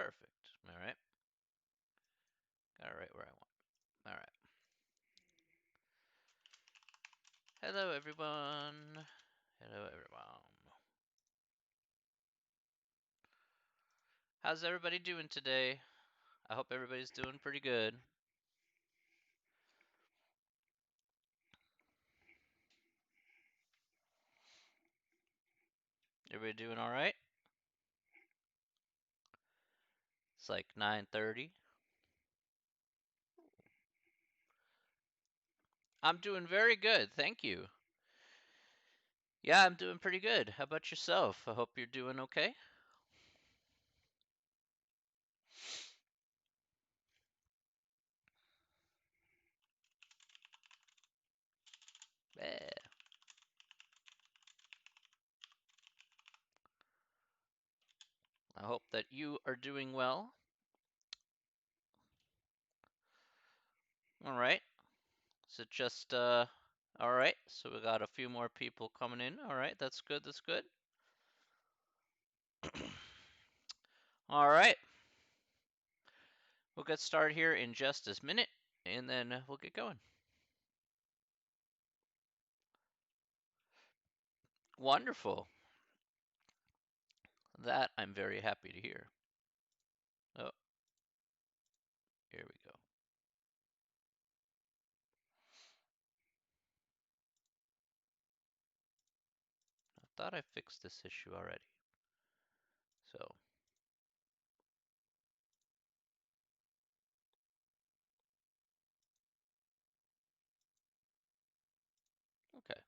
Perfect. All right. Got it right where I want. All right. Hello, everyone. Hello, everyone. How's everybody doing today? I hope everybody's doing pretty good. Everybody doing all right? It's like 9:30. I'm doing very good, thank you. Yeah, I'm doing pretty good. How about yourself? I hope you're doing okay. Yeah. I hope that you are doing well. All right. Is it just all right? So we got a few more people coming in. All right, that's good. That's good. All right. We'll get started here in just a minute, and then we'll get going. Wonderful. That I'm very happy to hear. Oh, here we go. I thought I fixed this issue already. So, okay.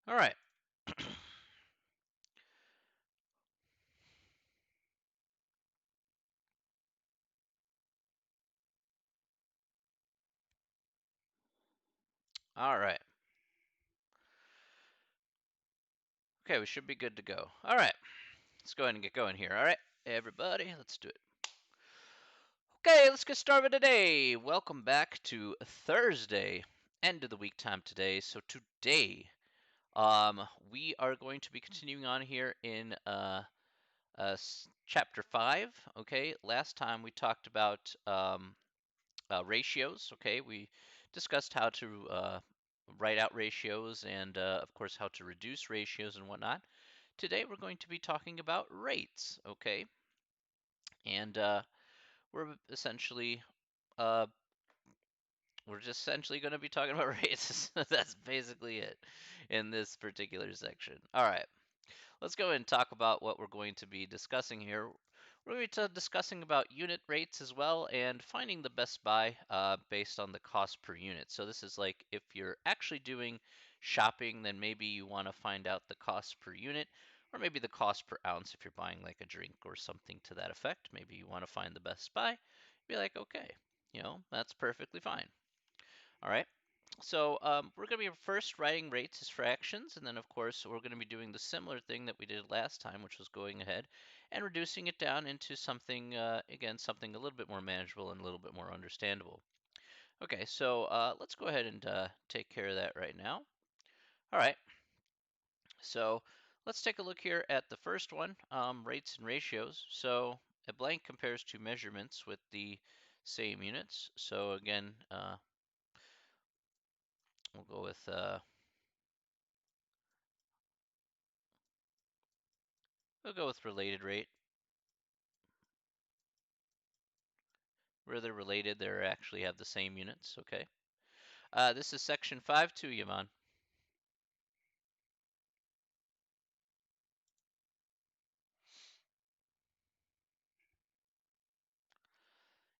All right. All right. Okay, we should be good to go. All right. Let's go ahead and get going here. All right, everybody, let's do it. Okay, let's get started today. Welcome back to Thursday, end of the week time today. So today, we are going to be continuing on here in chapter 5. Okay, last time we talked about ratios. Okay, we discussed how to write out ratios and, of course, how to reduce ratios and whatnot. Today, we're going to be talking about rates. Okay, and we're essentially uh, we're just essentially going to be talking about rates. That's basically it in this particular section. All right. Let's go ahead and talk about what we're going to be discussing here. We're going to be discussing about unit rates as well and finding the best buy based on the cost per unit. So this is like if you're actually doing shopping, then maybe you want to find out the cost per unit or maybe the cost per ounce if you're buying like a drink or something to that effect. Maybe you want to find the best buy. Be like, okay, that's perfectly fine. All right. So we're going to be first writing rates as fractions, and then of course we're going to be doing the similar thing that we did last time, which was going ahead and reducing it down into something, again, something a little bit more manageable and a little bit more understandable. Okay, so let's go ahead and take care of that right now. All right, so let's take a look here at the first one, rates and ratios. So a blank compares two measurements with the same units. So again, we'll go with related rate. Where they're related, they actually have the same units. Okay. This is section 5.2, Yaman.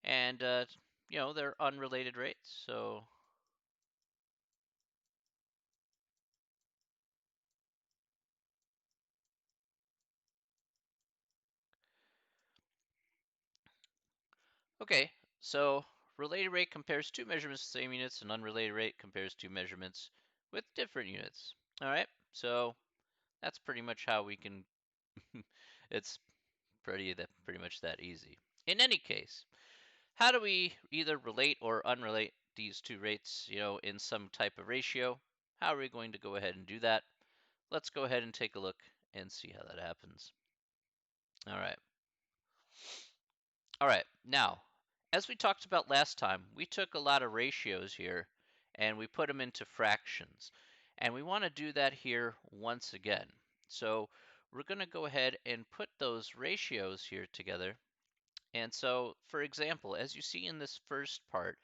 And, they're unrelated rates. So, okay. So, related rate compares two measurements with the same units, and unrelated rate compares two measurements with different units. All right. So, that's pretty much how we can, it's pretty much that easy. In any case, how do we either relate or unrelate these two rates, in some type of ratio? How are we going to go ahead and do that? Let's go ahead and take a look and see how that happens. All right. All right, now, as we talked about last time, we took a lot of ratios here and we put them into fractions. And we want to do that here once again. So we're going to go ahead and put those ratios here together. And so, for example, as you see in this first part,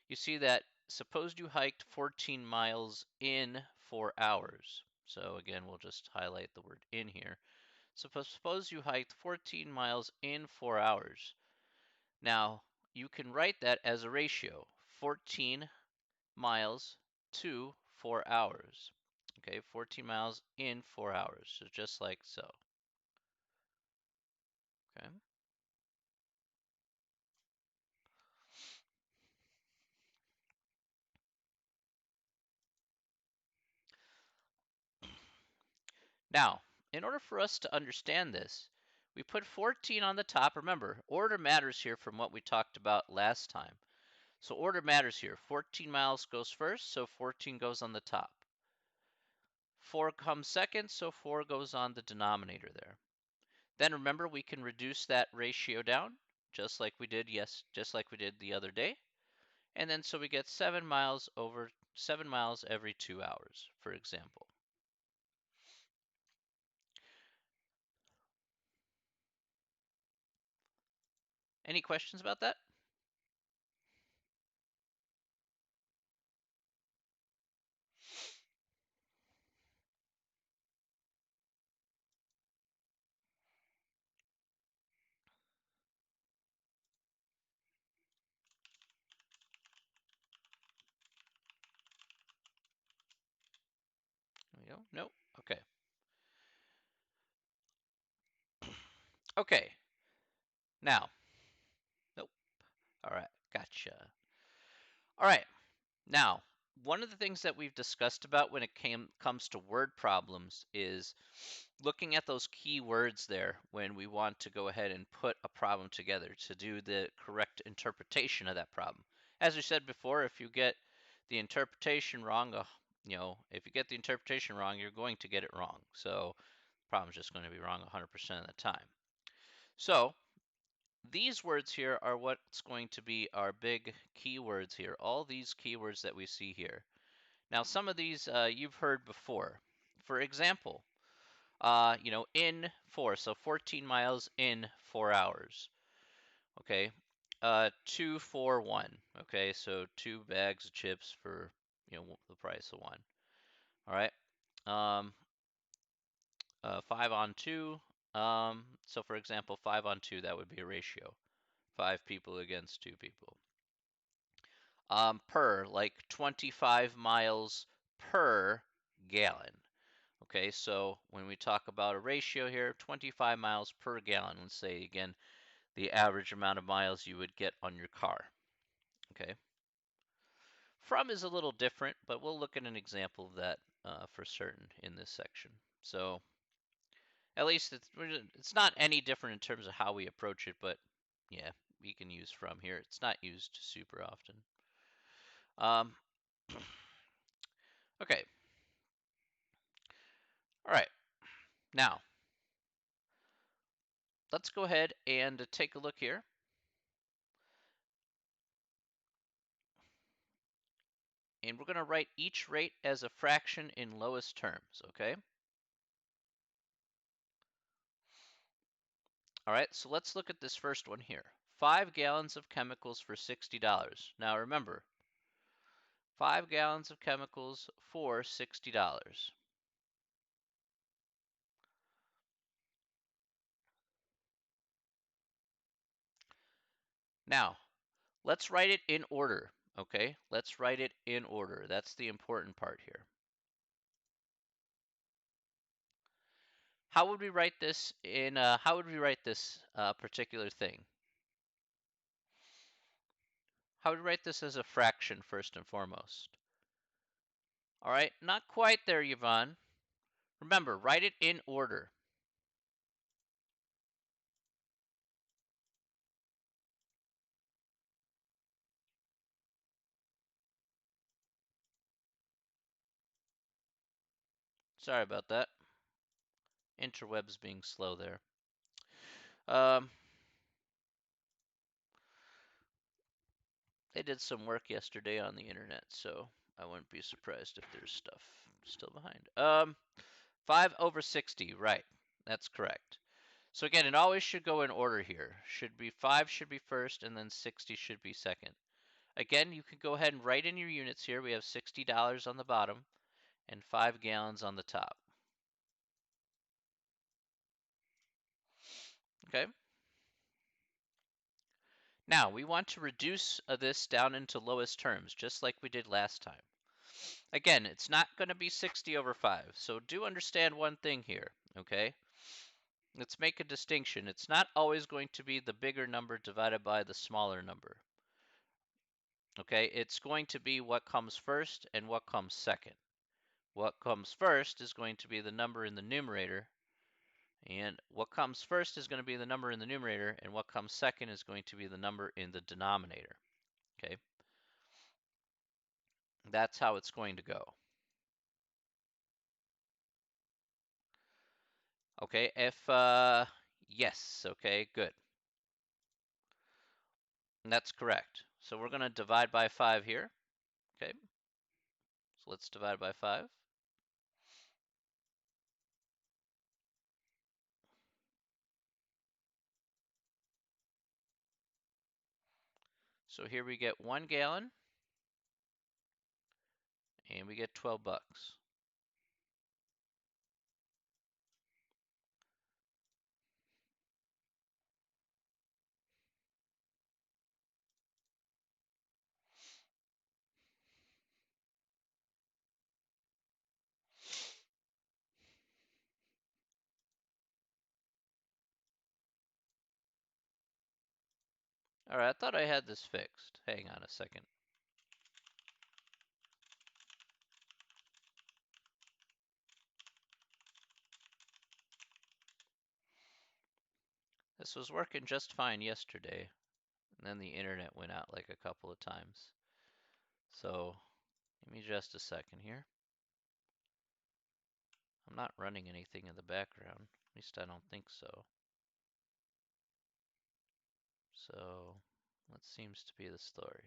you see that suppose you hiked 14 miles in 4 hours. So again, we'll just highlight the word in here. So suppose you hiked 14 miles in 4 hours. Now, you can write that as a ratio, 14 miles to 4 hours. Okay, 14 miles in 4 hours, so just like so. Okay. Now, in order for us to understand this, we put 14 on the top. Remember, order matters here from what we talked about last time. So order matters here. 14 miles goes first, so 14 goes on the top. 4 comes second, so 4 goes on the denominator there. Then remember, we can reduce that ratio down just like we did, just like we did the other day. And then so we get 7 miles over 7 miles every 2 hours, for example. Any questions about that? There we go. Nope. Okay. Okay. Now, nope. All right. Gotcha. All right. Now, one of the things that we've discussed about when it comes to word problems is looking at those key words there when we want to go ahead and put a problem together to do the correct interpretation of that problem. As we said before, if you get the interpretation wrong, if you get the interpretation wrong, you're going to get it wrong. So the problem's just going to be wrong 100% of the time. So these words here are what's going to be our big keywords here. All these keywords that we see here. Now, some of these you've heard before. For example, in 4, so 14 miles in 4 hours. Okay, 2 for 1. Okay, so 2 bags of chips for the price of one. All right, 5 on 2. So for example, 5 on 2, that would be a ratio. 5 people against 2 people. Per, like 25 miles per gallon. Okay, so when we talk about a ratio here, 25 miles per gallon, let's say again, the average amount of miles you would get on your car. Okay. From is a little different, but we'll look at an example of that for certain in this section. So at least it's not any different in terms of how we approach it, but yeah, we can use from here. It's not used super often. Um, okay. All right. Now, let's go ahead and take a look here. And we're going to write each rate as a fraction in lowest terms, okay? All right, so let's look at this first one here. 5 gallons of chemicals for $60. Now remember, 5 gallons of chemicals for $60. Now, let's write it in order, okay? Let's write it in order. That's the important part here. How would we write this particular thing? How would we write this as a fraction first and foremost? All right, not quite there, Yvonne. Remember, write it in order. Sorry about that. Interwebs being slow there. Um, They did some work yesterday on the internet, so I wouldn't be surprised if there's stuff still behind. 5 over 60, right. That's correct. So again, it always should go in order here. 5 should be first, and then 60 should be second. Again, you can go ahead and write in your units here. We have $60 on the bottom and 5 gallons on the top. Okay. Now, we want to reduce this down into lowest terms, just like we did last time. Again, it's not going to be 60 over 5, so do understand one thing here, okay? Let's make a distinction. It's not always going to be the bigger number divided by the smaller number, okay? It's going to be what comes first and what comes second. What comes first is going to be the number in the numerator, and what comes first is going to be the number in the numerator, and what comes second is going to be the number in the denominator, okay? That's how it's going to go. Okay, yes, okay, good. And that's correct. So we're going to divide by 5 here, okay? So let's divide by 5. So here we get 1 gallon, and we get 12 bucks. All right, I thought I had this fixed. Hang on a second. This was working just fine yesterday, and then the internet went out like a couple of times. So give me just a second here. I'm not running anything in the background. At least I don't think so. So what seems to be the story?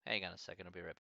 Hang on a second, I'll be right back.